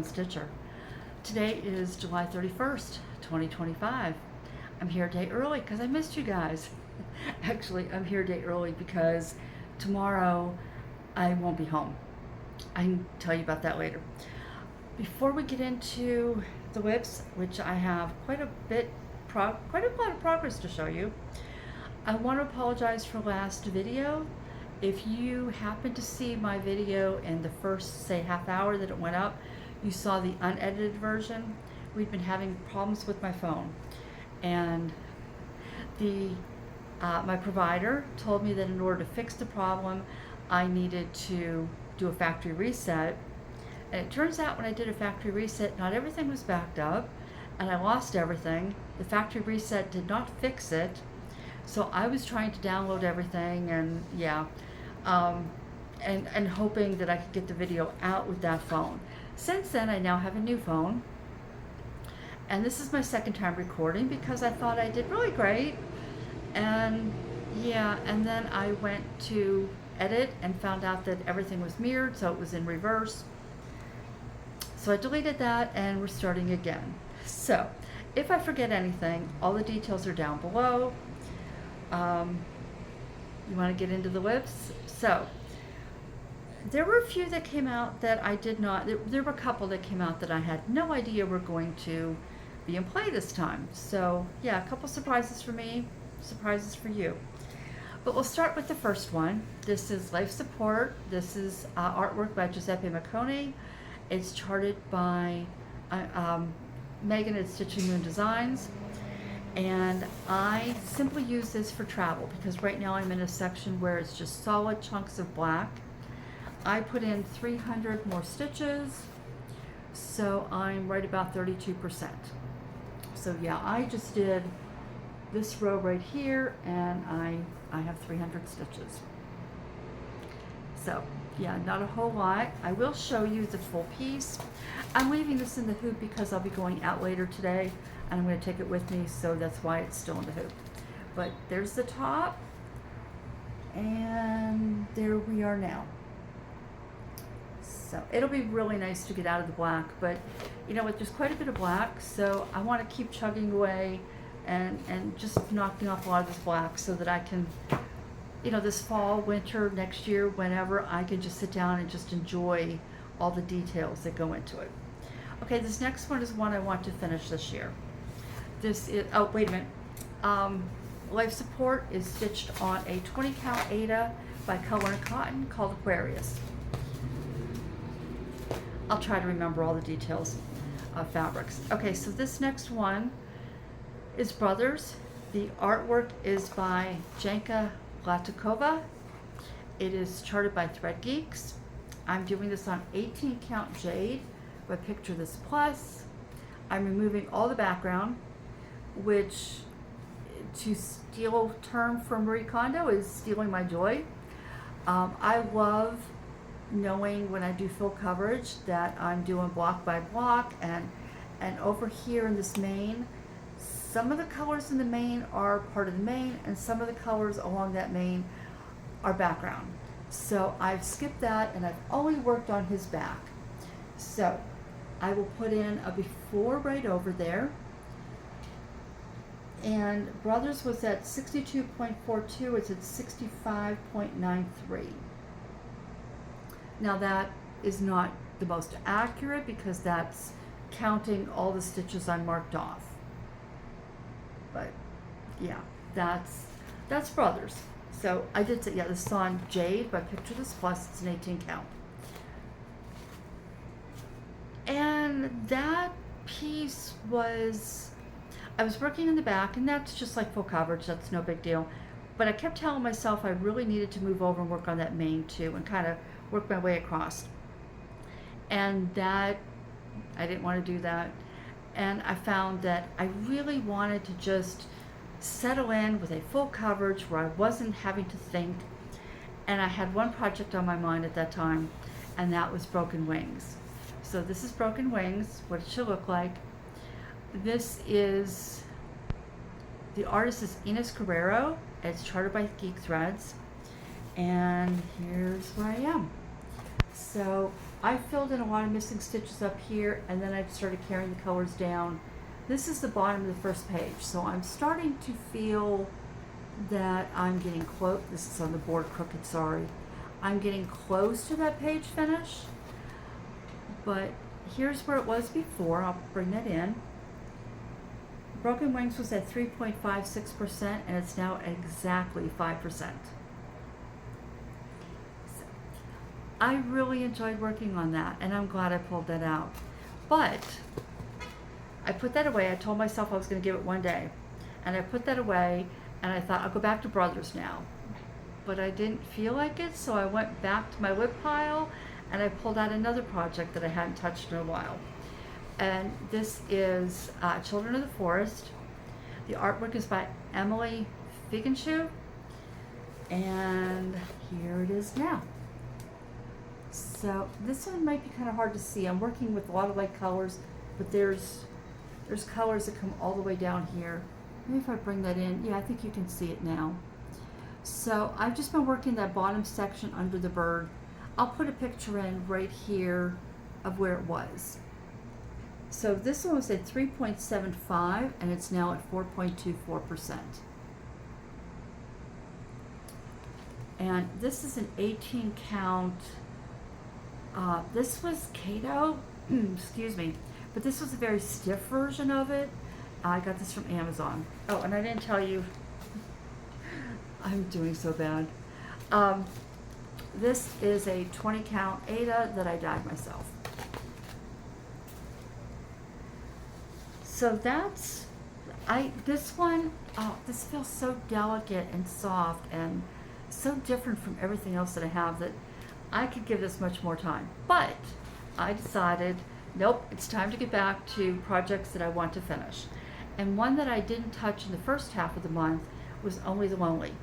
Sun Stitcher. Today is July 31st, 2025. I'm here a day early because I missed you guys. Actually, I'm here a day early because tomorrow I won't be home. I can tell you about that later. Before we get into the WIPS, which I have quite a lot of progress to show you, I want to apologize for last video. If you happen to see my video in the first, say, half hour that it went up, you saw the unedited version. We've been having problems with my phone, and my provider told me that in order to fix the problem, I needed to do a factory reset. And it turns out when I did a factory reset, not everything was backed up, and I lost everything. The factory reset did not fix it, so I was trying to download everything, and and hoping that I could get the video out with that phone. Since then, I now have a new phone, and this is my second time recording because I thought I did really great. And and then I went to edit and found out that everything was mirrored, so it was in reverse. So I deleted that and we're starting again. So if I forget anything, all the details are down below. You want to get into the WIPS? So there were a few that came out that I did not, there were a couple that came out that I had no idea were going to be in play this time. So yeah, a couple surprises for me, surprises for you. But we'll start with the first one. This is Life Support. This is artwork by Giuseppe Miconi. It's charted by Megan at StitchingMoonDesign. And I simply use this for travel because right now I'm in a section where it's just solid chunks of black. I put in 300 more stitches, so I'm right about 32%. So yeah, I just did this row right here, and I have 300 stitches. So yeah, not a whole lot. I will show you the full piece. I'm leaving this in the hoop because I'll be going out later today, and I'm going to take it with me, so that's why it's still in the hoop. But there's the top, and there we are now. So it'll be really nice to get out of the black, but you know what, there's quite a bit of black, so I want to keep chugging away and just knocking off a lot of this black so that I can, you know, this fall, winter, next year, whenever, I can just sit down and just enjoy all the details that go into it. Okay, this next one is one I want to finish this year. This is, oh, wait a minute. Life Support is stitched on a 20 count Aida by Color and Cotton called Aquarius. I'll try to remember all the details of fabrics. Okay, so this next one is Brothers. The artwork is by Janka, lateckova. It is charted by Thread Geeks. I'm doing this on 18 count Jade by Picture This Plus. I'm removing all the background, which, to steal a term from Marie Kondo, is stealing my joy. I love knowing when I do full coverage that I'm doing block by block, and over here in this mane, some of the colors in the mane are part of the mane, and some of the colors along that mane are background. So I've skipped that, and I've only worked on his back. So I will put in a before right over there. And Brothers was at 62.42, it's at 65.93. Now that is not the most accurate because that's counting all the stitches I marked off. But yeah, that's Brothers. So I did say, yeah, this is on Jade by Picture This Plus. It's an 18 count. And that piece was, I was working in the back, and that's just like full coverage, that's no big deal. But I kept telling myself I really needed to move over and work on that mane too, and kind of work my way across. And that, I didn't want to do that. And I found that I really wanted to just settle in with a full coverage where I wasn't having to think. And I had one project on my mind at that time, and that was Broken Wings. So this is Broken Wings, what it should look like. This is, the artist is Enys Guerrero. It's charted by Geek Threads. And here's where I am. So I filled in a lot of missing stitches up here, and then I started carrying the colors down. This is the bottom of the first page, so I'm starting to feel that I'm getting close. This is on the board crooked, sorry. I'm getting close to that page finish, but here's where it was before. I'll bring that in. Broken Wings was at 3.56%, and it's now at exactly 5%. I really enjoyed working on that, and I'm glad I pulled that out. But I put that away. I told myself I was going to give it one day, and I put that away, and I thought I'll go back to Brothers now. But I didn't feel like it, so I went back to my WIP pile, and I pulled out another project that I hadn't touched in a while. And this is Children of the Forest. The artwork is by Emily Figenshoe, and here it is now. So this one might be kind of hard to see. I'm working with a lot of light colors, but there's colors that come all the way down here. Maybe if I bring that in, yeah, I think you can see it now. So I've just been working that bottom section under the bird. I'll put a picture in right here of where it was. So this one was at 3.75, and it's now at 4.24%. And this is an 18 count. This was Kato, excuse me, but this was a very stiff version of it. I got this from Amazon. Oh, and I didn't tell you, I'm doing so bad. This is a 20 count Aida that I dyed myself. So that's, this one, oh, this feels so delicate and soft and so different from everything else that I have that I could give this much more time. But I decided, nope, it's time to get back to projects that I want to finish. And one that I didn't touch in the first half of the month was Only the Lonely.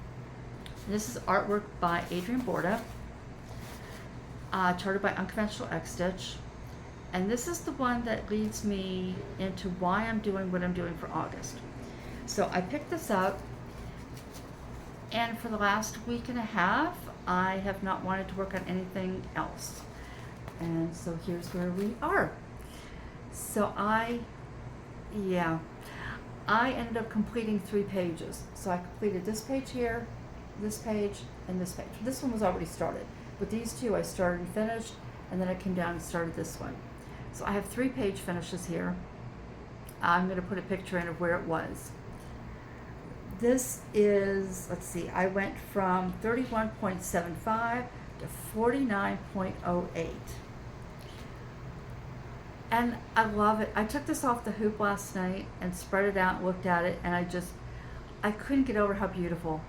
And this is artwork by Adrian Borda, charted by Unconventional X Stitch. And this is the one that leads me into why I'm doing what I'm doing for August. So I picked this up, and for the last week and a half, I have not wanted to work on anything else. And so here's where we are. So I ended up completing 3 pages. So I completed this page here, this page, and this page. This one was already started, but these two I started and finished, and then I came down and started this one. So I have 3 page finishes here. I'm going to put a picture in of where it was. This is, let's see, I went from 31.75 to 49.08. And I love it. I took this off the hoop last night and spread it out and looked at it, and I couldn't get over how beautiful.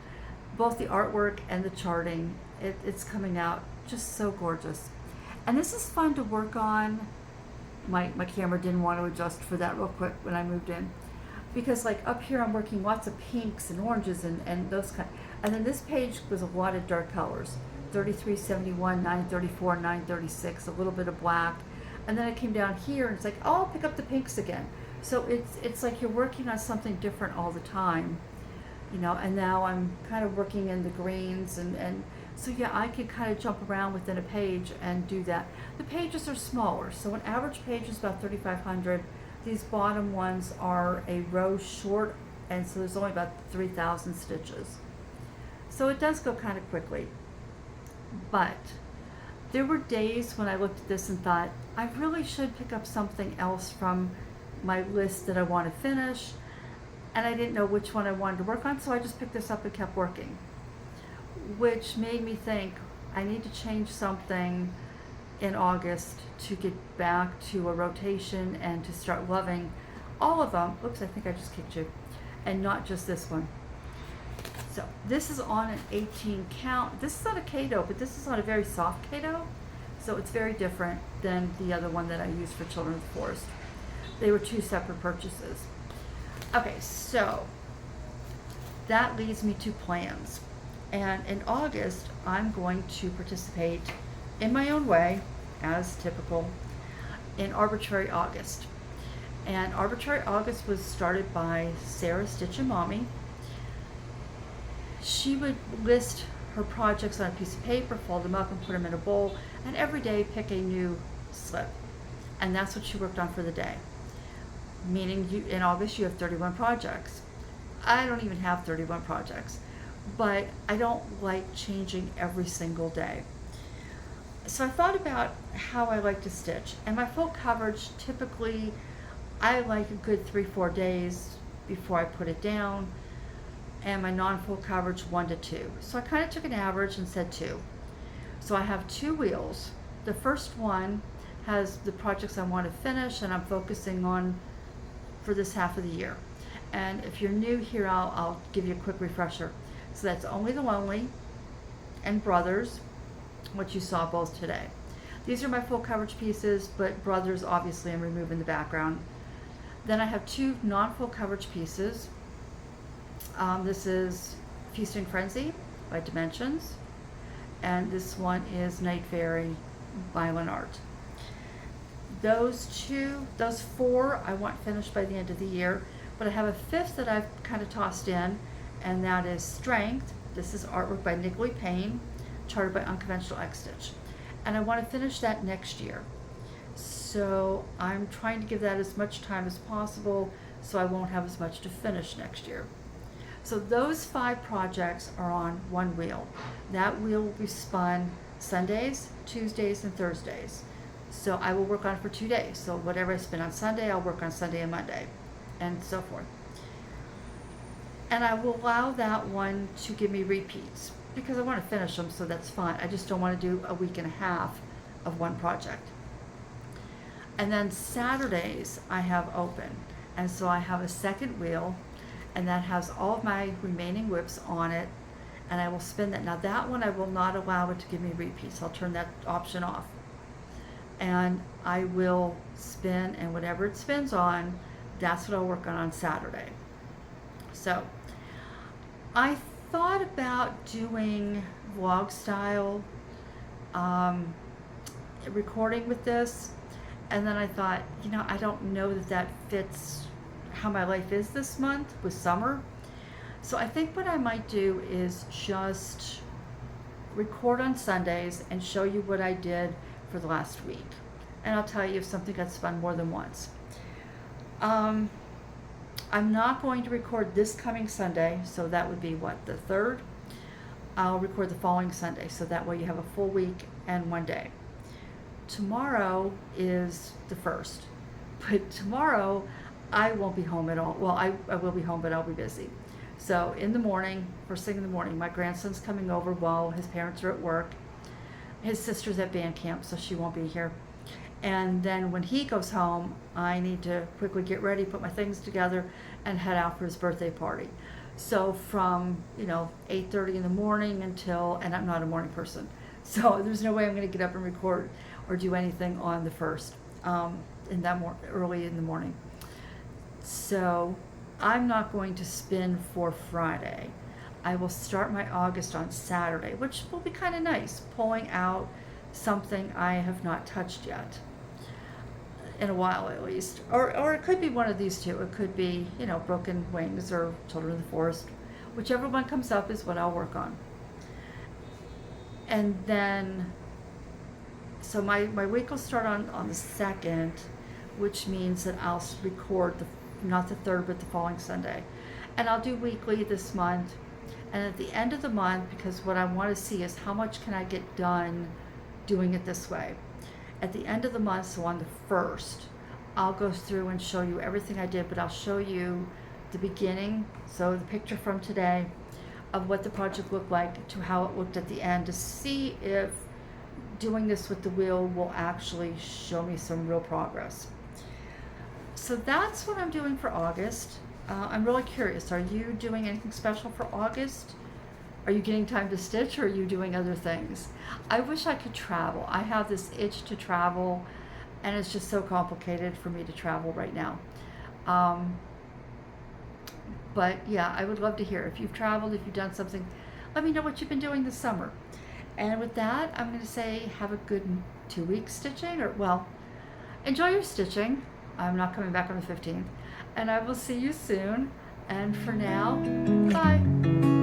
Both the artwork and the charting, it's coming out just so gorgeous. And this is fun to work on. My camera didn't want to adjust for that real quick when I moved in. Because like up here I'm working lots of pinks and oranges and those kind. And then this page was a lot of dark colors. 3371, 934, 936, a little bit of black. And then I came down here and it's like, oh, I'll pick up the pinks again. So it's like you're working on something different all the time. You know, and now I'm kind of working in the greens and so yeah, I could kind of jump around within a page and do that. The pages are smaller, so an average page is about 3,500. These bottom ones are a row short, and so there's only about 3,000 stitches. So it does go kind of quickly. But there were days when I looked at this and thought, I really should pick up something else from my list that I want to finish, and I didn't know which one I wanted to work on, so I just picked this up and kept working. Which made me think I need to change something in August to get back to a rotation and to start loving all of them. Oops, I think I just kicked you. And not just this one. So this is on an 18 count. This is on a Kato, but this is on a very soft Kato. So it's very different than the other one that I used for Children of the Forest. They were 2 separate purchases. Okay, so that leads me to plans. And in August, I'm going to participate in my own way, as typical, in Arbitrary August. And Arbitrary August was started by Sarah Stitch and Mommy. She would list her projects on a piece of paper, fold them up and put them in a bowl, and every day pick a new slip. And that's what she worked on for the day. Meaning in August you have 31 projects. I don't even have 31 projects, but I don't like changing every single day. So I thought about how I like to stitch, and my full coverage, typically I like a good 3-4 days before I put it down, and my non-full coverage 1 to 2. So I kind of took an average and said 2. So I have 2 wheels. The first one has the projects I want to finish and I'm focusing on for this half of the year. And if you're new here, I'll give you a quick refresher. So that's Only the Lonely and Brothers, what you saw both today. These are my full coverage pieces, but Brothers, obviously I'm removing the background. Then I have 2 non-full coverage pieces. This is Feasting Frenzy by Dimensions, and this one is Night Fairy by Lenart. Those 4 I want finished by the end of the year, but I have a 5th that I've kind of tossed in, and that is Strength. This is artwork by Nicolay Payne, charted by Unconventional X Stitch, and I want to finish that next year. So I'm trying to give that as much time as possible so I won't have as much to finish next year. So those 5 projects are on one wheel. That wheel will be spun Sundays, Tuesdays, and Thursdays. So I will work on it for 2 days. So whatever I spin on Sunday, I'll work on Sunday and Monday, and so forth. And I will allow that one to give me repeats because I want to finish them, so that's fine. I just don't want to do a week and a half of one project. And then Saturdays I have open, and so I have a second wheel, and that has all of my remaining WIPS on it, and I will spin that. Now that one I will not allow it to give me repeats. I'll turn that option off. And I will spin, and whatever it spins on, that's what I'll work on Saturday. So I thought about doing vlog style recording with this, and then I thought, you know, I don't know that that fits how my life is this month with summer. So I think what I might do is just record on Sundays and show you what I did for the last week. And I'll tell you if something got spun more than once. I'm not going to record this coming Sunday, so that would be what, the 3rd? I'll record the following Sunday, so that way you have a full week and 1 day. Tomorrow is the 1st, but tomorrow I won't be home at all. Well, I will be home, but I'll be busy. So in the morning, first thing in the morning, my grandson's coming over while his parents are at work. His sister's at band camp, so she won't be here. And then when he goes home, I need to quickly get ready, put my things together, and head out for his birthday party. So from, 8:30 in the morning until, and I'm not a morning person, so there's no way I'm going to get up and record or do anything on the 1st, early in the morning. So I'm not going to spin for Friday. I will start my August on Saturday, which will be kind of nice, pulling out something I have not touched yet, in a while at least. Or it could be one of these two. It could be, Broken Wings or Children of the Forest. Whichever one comes up is what I'll work on. And then, so my week will start on the 2nd, which means that I'll record not the 3rd, but the following Sunday. And I'll do weekly this month. And at the end of the month, because what I want to see is how much can I get done doing it this way. At the end of the month, so on the 1st, I'll go through and show you everything I did, but I'll show you the beginning, so the picture from today of what the project looked like to how it looked at the end, to see if doing this with the wheel will actually show me some real progress. So that's what I'm doing for August. I'm really curious, are you doing anything special for August? Are you getting time to stitch, or are you doing other things? I wish I could travel. I have this itch to travel, and it's just so complicated for me to travel right now. But yeah, I would love to hear. If you've traveled, if you've done something, let me know what you've been doing this summer. And with that, I'm going to say have a good 2 weeks stitching, enjoy your stitching. I'm not coming back on the 15th. And I will see you soon. And for now, bye.